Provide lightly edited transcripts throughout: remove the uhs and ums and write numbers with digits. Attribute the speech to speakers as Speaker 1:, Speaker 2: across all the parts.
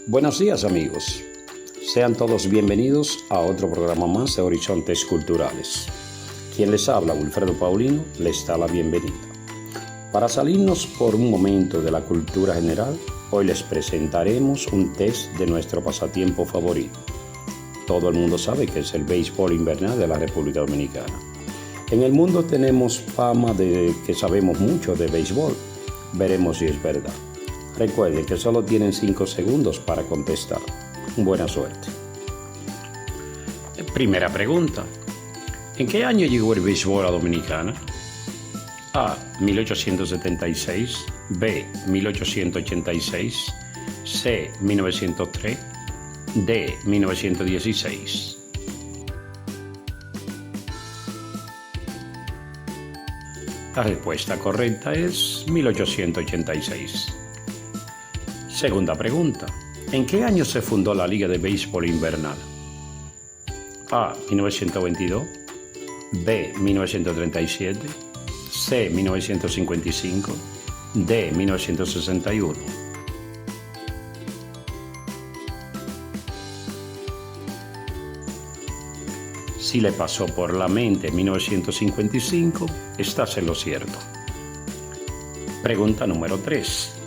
Speaker 1: Buenos días amigos, sean todos bienvenidos a otro programa más de Horizontes Culturales. Quien les habla, Wilfredo Paulino, les da la bienvenida. Para salirnos por un momento de la cultura general, hoy les presentaremos un test de nuestro pasatiempo favorito. Todo el mundo sabe que es el béisbol invernal de la República Dominicana. En el mundo tenemos fama de que sabemos mucho de béisbol. Veremos si es verdad. Recuerden que solo tienen 5 segundos para contestar. Buena suerte. Primera pregunta. ¿En qué año llegó el béisbol a Dominicana? A. 1876. B. 1886. C. 1903. D. 1916. La respuesta correcta es 1886. Segunda pregunta. ¿En qué año se fundó la Liga de Béisbol Invernal? A. 1922. B. 1937. C. 1955. D. 1961. Si le pasó por la mente 1955, estás en lo cierto. Pregunta número 3.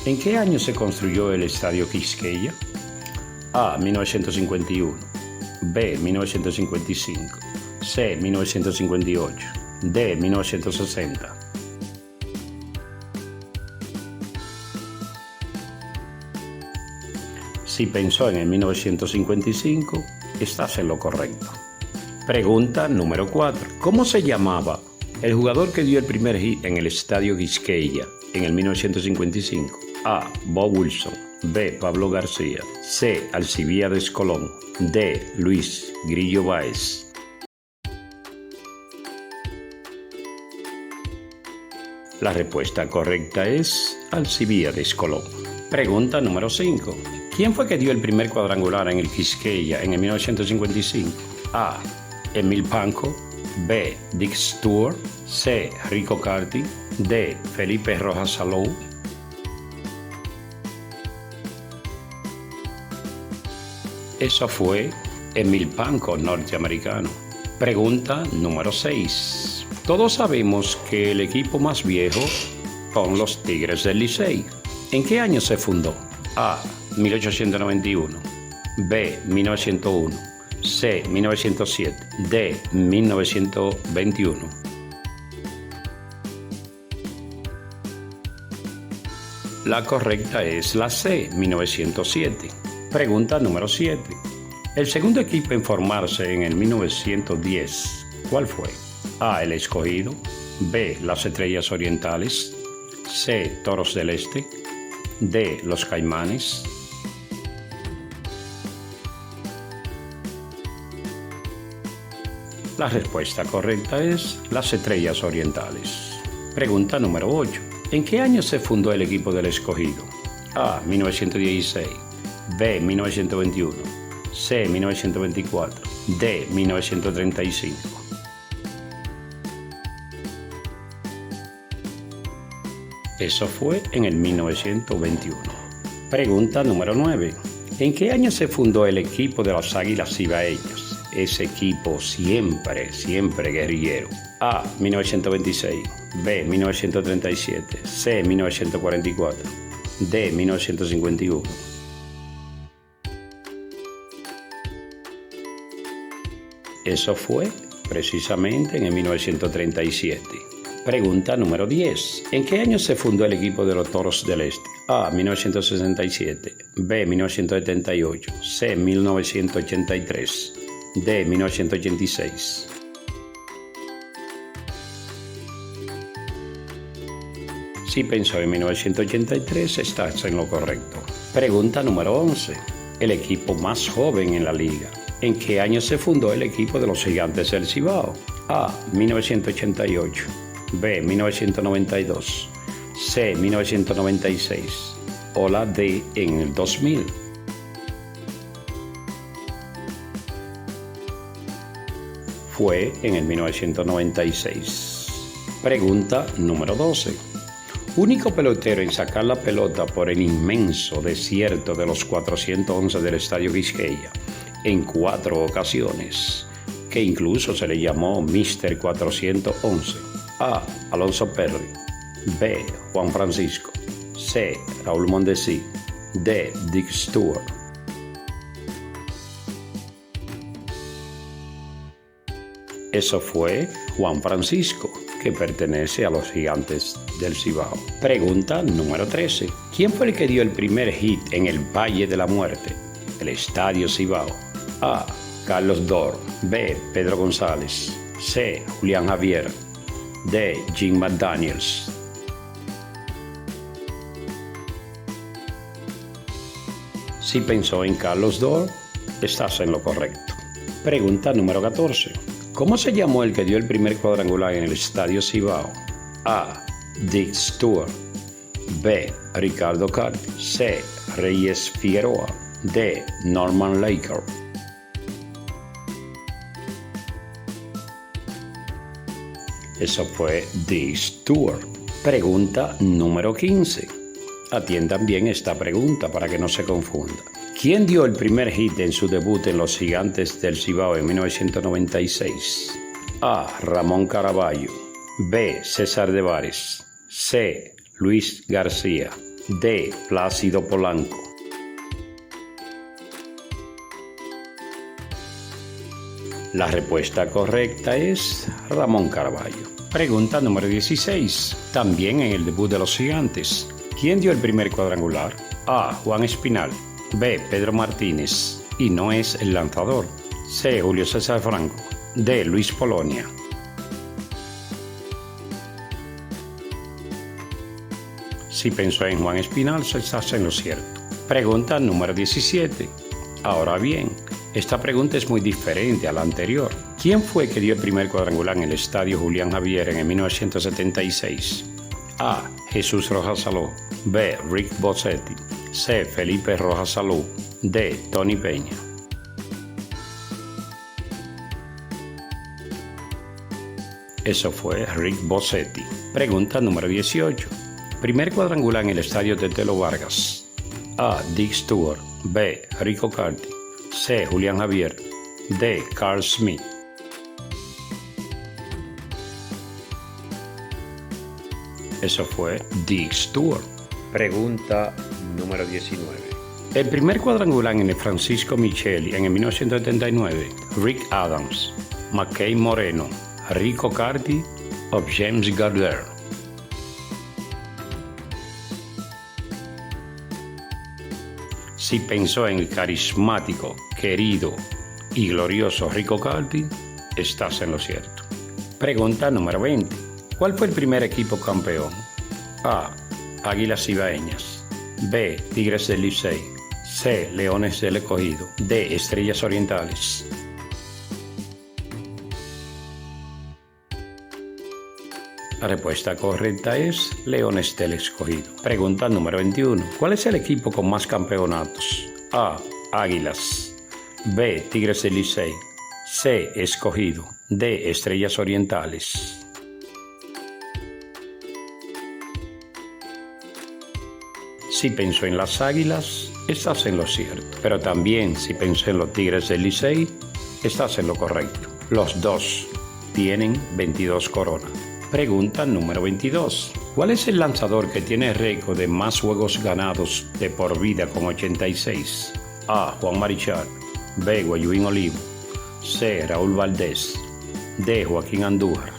Speaker 1: ¿En qué año se construyó el Estadio Quisqueya? A. 1951. B. 1955. C. 1958. D. 1960. Si pensó en el 1955, estás en lo correcto. Pregunta número 4. ¿Cómo se llamaba el jugador que dio el primer hit en el Estadio Quisqueya en el 1955? A. Bob Wilson. B. Pablo García. C. Alcibiades Colón. D. Luis Grillo Báez. La respuesta correcta es Alcibiades Colón. Pregunta número 5. ¿Quién fue que dio el primer cuadrangular en el Quisqueya en el 1955? A. Emil Panko. B. Dick Stewart. C. Rico Carty. D. Felipe Rojas Salou. Eso fue Emil Panko, norteamericano. Pregunta número 6. Todos sabemos que el equipo más viejo son los Tigres del Licey. ¿En qué año se fundó? A. 1891. B. 1901. C. 1907. D. 1921. La correcta es la C. 1907. Pregunta número 7. El segundo equipo en formarse en el 1910, ¿cuál fue? A. El Escogido. B. Las Estrellas Orientales. C. Toros del Este. D. Los Caimanes. La respuesta correcta es Las Estrellas Orientales. Pregunta número 8. ¿En qué año se fundó el equipo del Escogido? A. 1916. B. 1921. C. 1924. D. 1935. Eso fue en el 1921. Pregunta número 9. ¿En qué año se fundó el equipo de las Águilas Cibaeñas? Ese equipo siempre guerrillero. A. 1926. B. 1937. C. 1944. D. 1951. Eso fue precisamente en el 1937. Pregunta número 10. ¿En qué año se fundó el equipo de los Toros del Este? A. 1967. B. 1978. C. 1983. D. 1986. Si pensó en 1983, estás en lo correcto. Pregunta número 11. El equipo más joven en la liga. ¿En qué año se fundó el equipo de los Gigantes del Cibao? A. 1988. B. 1992. C. 1996. O la D. en el 2000. Fue en el 1996. Pregunta número 12. Único pelotero en sacar la pelota por el inmenso desierto de los 411 del Estadio Quisqueya en 4 ocasiones, que incluso se le llamó Mr. 411. A. Alonso Perry. B. Juan Francisco. C. Raúl Mondesi. D. Dick Stewart. Eso fue Juan Francisco, que pertenece a los Gigantes del Cibao. Pregunta número 13. ¿Quién fue el que dio el primer hit en el Valle de la Muerte, el Estadio Cibao? A. Carlos Dor. B. Pedro González. C. Julián Javier. D. Jim McDaniels. Si pensó en Carlos Dor, estás en lo correcto. Pregunta número 14. ¿Cómo se llamó el que dio el primer cuadrangular en el Estadio Cibao? A. Dick Stewart. B. Ricardo Carty. C. Reyes Figueroa. D. Norman Laker. Eso fue Dick Stewart. Pregunta número 15. Atiendan bien esta pregunta para que no se confunda. ¿Quién dio el primer hit en su debut en los Gigantes del Cibao en 1996? A. Ramón Caraballo. B. César de Vares. C. Luis García. D. Plácido Polanco. La respuesta correcta es Ramón Caraballo. Pregunta número 16. También en el debut de los Gigantes. ¿Quién dio el primer cuadrangular? A. Juan Espinal. B. Pedro Martínez. Y no es el lanzador. C. Julio César Franco. D. Luis Polonia. Si pensó en Juan Espinal, estás en lo cierto. Pregunta número 17. Ahora bien, esta pregunta es muy diferente a la anterior. ¿Quién fue que dio el primer cuadrangular en el Estadio Julián Javier en 1976? A. Jesús Rojas Saló. B. Rick Bossetti. C. Felipe Rojas Saló. D. Tony Peña. Eso fue Rick Bossetti. Pregunta número 18. Primer cuadrangular en el Estadio Tetelo Vargas. A. Dick Stewart. B. Rico Carty. C. Julián Javier. D. Carl Smith. Eso fue Dick Stewart. Pregunta número 19. El primer cuadrangular en el Francisco Micheli en el 1979, Rick Adams, McKay Moreno, Rico Carty o James Garner. Si pensó en el carismático, querido y glorioso Rico Carty, estás en lo cierto. Pregunta número 20. ¿Cuál fue el primer equipo campeón? A. Águilas Cibaeñas. B. Tigres del Licey. C. Leones del Escogido. D. Estrellas Orientales. La respuesta correcta es Leones del Escogido. Pregunta número 21. ¿Cuál es el equipo con más campeonatos? A. Águilas. B. Tigres del Licey. C. Escogido. D. Estrellas Orientales. Si pensó en las Águilas, estás en lo cierto. Pero también si pensó en los Tigres del Licey, estás en lo correcto. Los dos tienen 22 coronas. Pregunta número 22. ¿Cuál es el lanzador que tiene el récord de más juegos ganados de por vida con 86? A. Juan Marichal. B. Guayuín Olivo. C. Raúl Valdés. D. Joaquín Andújar.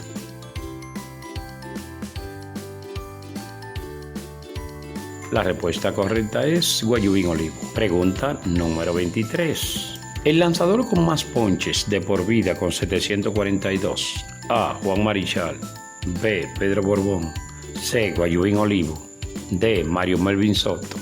Speaker 1: La respuesta correcta es Guayuín Olivo. Pregunta número 23. El lanzador con más ponches de por vida con 742. A. Juan Marichal. B. Pedro Borbón. C. Guayuín Olivo. D. Mario Melvin Soto.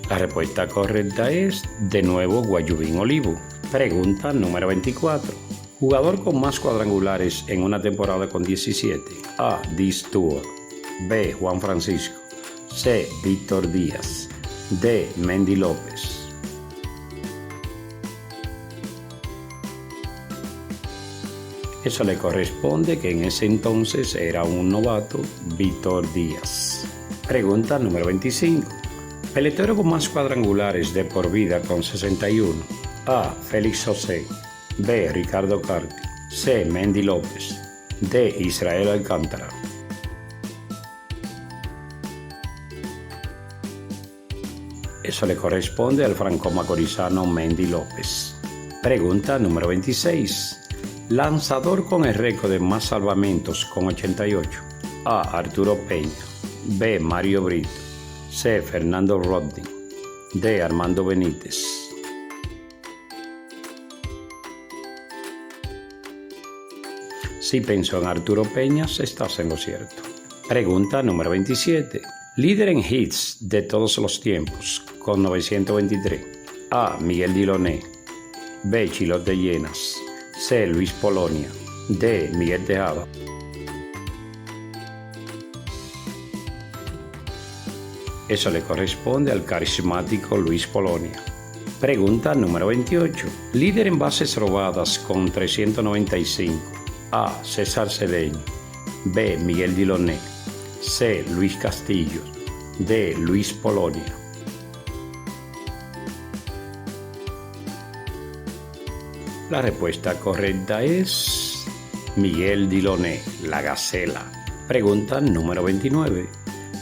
Speaker 1: La respuesta correcta es, de nuevo, Guayuín Olivo. Pregunta número 24. Jugador con más cuadrangulares en una temporada con 17. A. Dick Stewart. B. Juan Francisco. C. Víctor Díaz. D. Mendy López. Eso le corresponde que en ese entonces era un novato, Víctor Díaz. Pregunta número 25. Pelotero con más cuadrangulares de por vida con 61. A. Félix José. B. Ricardo Carti. C. Mendy López. D. Israel Alcántara. Eso le corresponde al franco-macorizano Mendy López. Pregunta número 26. Lanzador con el récord de más salvamentos con 88. A. Arturo Peña. B. Mario Brito. C. Fernando Rodney. D. Armando Benítez. Si pensó en Arturo Peñas, estás en lo cierto. Pregunta número 27. Líder en hits de todos los tiempos, con 923. A. Miguel Diloné. B. Chilote Llenas. C. Luis Polonia. D. Miguel Tejada. Eso le corresponde al carismático Luis Polonia. Pregunta número 28. Líder en bases robadas con 395. A. César Cedeño. B. Miguel Diloné. C. Luis Castillo. D. Luis Polonia. La respuesta correcta es Miguel Diloné, la Gacela. Pregunta número 29.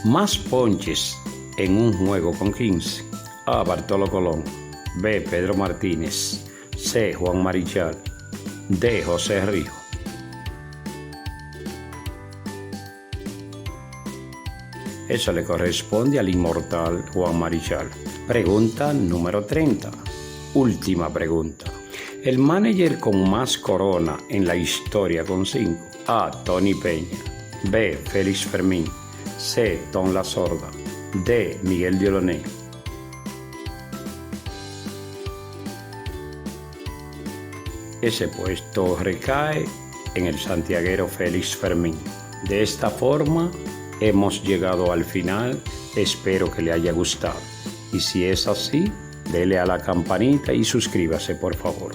Speaker 1: Más ponches en un juego con 15. A. Bartolo Colón. B. Pedro Martínez. C. Juan Marichal. D. José Rijo. Eso le corresponde al inmortal Juan Marichal. Pregunta número 30. Última pregunta. El manager con más corona en la historia con 5. A. Tony Peña. B. Félix Fermín. C. Tom La Sorda. D. Miguel Diloné. Ese puesto recae en el santiaguero Félix Fermín. De esta forma hemos llegado al final. Espero que le haya gustado. Y si es así, dele a la campanita y suscríbase, por favor.